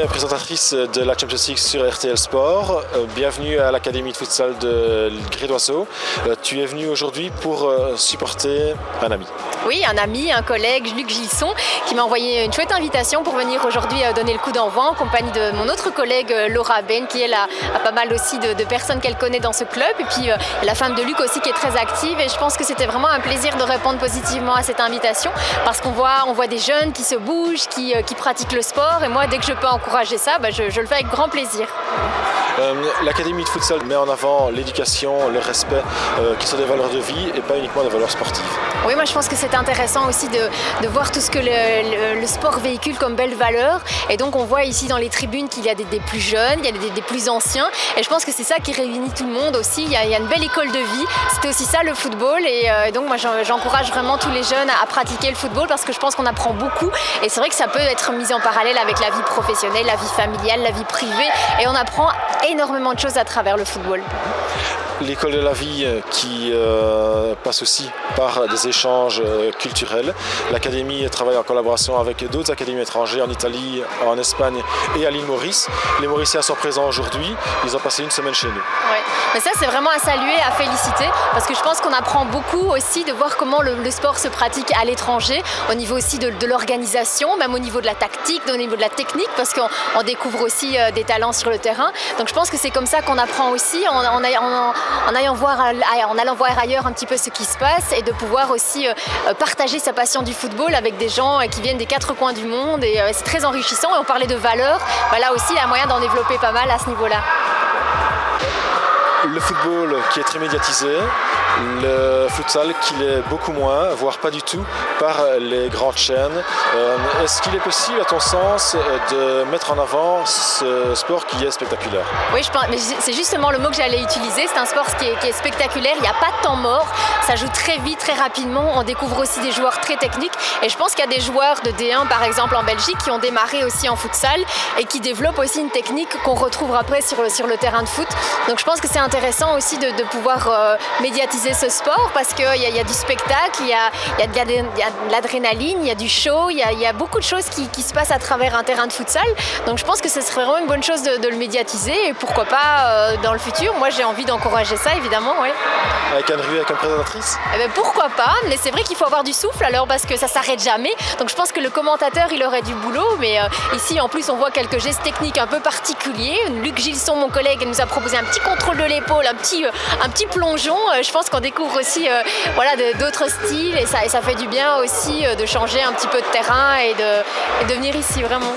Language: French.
présentatrice de la Champions League sur RTL Sport. Bienvenue à l'Académie de futsal de Grédoisseau. Tu es venue aujourd'hui pour supporter un ami. Oui, un ami, un collègue, Luc Gilson, qui m'a envoyé une chouette invitation pour venir aujourd'hui donner le coup d'envoi en compagnie de mon autre collègue Laura Ben, qui elle a pas mal aussi de personnes qu'elle connaît dans ce club. Et puis la femme de Luc aussi qui est très active. Et je pense que c'était vraiment un plaisir de répondre positivement à cette invitation parce qu'on voit des jeunes qui se bougent, qui pratiquent le sport. Et moi, dès que je peux encourager ça, je le fais avec grand plaisir. L'Académie de futsal met en avant l'éducation, le respect, qui sont des valeurs de vie et pas uniquement des valeurs sportives. Oui, moi je pense que c'est intéressant aussi de voir tout ce que le sport véhicule comme belles valeurs. Et donc on voit ici dans les tribunes qu'il y a des plus jeunes, il y a des plus anciens. Et je pense que c'est ça qui réunit tout le monde aussi. Il y a une belle école de vie. C'était aussi ça le football. Et donc moi j'encourage vraiment tous les jeunes à pratiquer le football parce que je pense qu'on apprend beaucoup. Et c'est vrai que ça peut être mis en parallèle avec la vie professionnelle, la vie familiale, la vie privée. Et on apprend énormément de choses à travers le football. L'école de la vie qui passe aussi par des échanges culturels. L'Académie travaille en collaboration avec d'autres académies étrangères en Italie, en Espagne et à l'île Maurice. Les Mauriciens sont présents aujourd'hui, ils ont passé une semaine chez nous. Ouais. Mais ça c'est vraiment à saluer, à féliciter parce que je pense qu'on apprend beaucoup aussi de voir comment le sport se pratique à l'étranger, au niveau aussi de l'organisation, même au niveau de la tactique, au niveau de la technique parce qu'on découvre aussi des talents sur le terrain. Donc je pense que c'est comme ça qu'on apprend aussi en allant voir ailleurs un petit peu ce qui se passe et de pouvoir aussi partager sa passion du football avec des gens qui viennent des quatre coins du monde et c'est très enrichissant. Et on parlait de valeurs, là aussi il y a moyen d'en développer pas mal à ce niveau-là. Le football qui est très médiatisé, le futsal qui l'est beaucoup moins, voire pas du tout, par les grandes chaînes. Est-ce qu'il est possible, à ton sens, de mettre en avant ce sport qui est spectaculaire ? Oui, je pense, mais c'est justement le mot que j'allais utiliser. C'est un sport qui est spectaculaire, il n'y a pas de temps mort, ça joue très vite, très rapidement. On découvre aussi des joueurs très techniques. Et je pense qu'il y a des joueurs de D1, par exemple en Belgique, qui ont démarré aussi en futsal et qui développent aussi une technique qu'on retrouve après sur le terrain de foot. Donc je pense que c'est intéressant aussi de pouvoir médiatiser ce sport parce qu'il y a du spectacle, il y a de l'adrénaline, il y a du show, il y a beaucoup de choses qui se passent à travers un terrain de futsal. Donc je pense que ce serait vraiment une bonne chose de le médiatiser et pourquoi pas dans le futur. Moi j'ai envie d'encourager ça évidemment. Ouais. Avec Anne Ruet comme présentatrice ? Pourquoi pas, mais c'est vrai qu'il faut avoir du souffle alors parce que ça s'arrête jamais. Donc je pense que le commentateur il aurait du boulot, mais ici en plus on voit quelques gestes techniques un peu particuliers. Luc Gilson, mon collègue, nous a proposé un petit contrôle de l'épaule, un petit plongeon. Je pense qu'on découvre aussi d'autres styles et ça fait du bien aussi de changer un petit peu de terrain et de venir ici vraiment.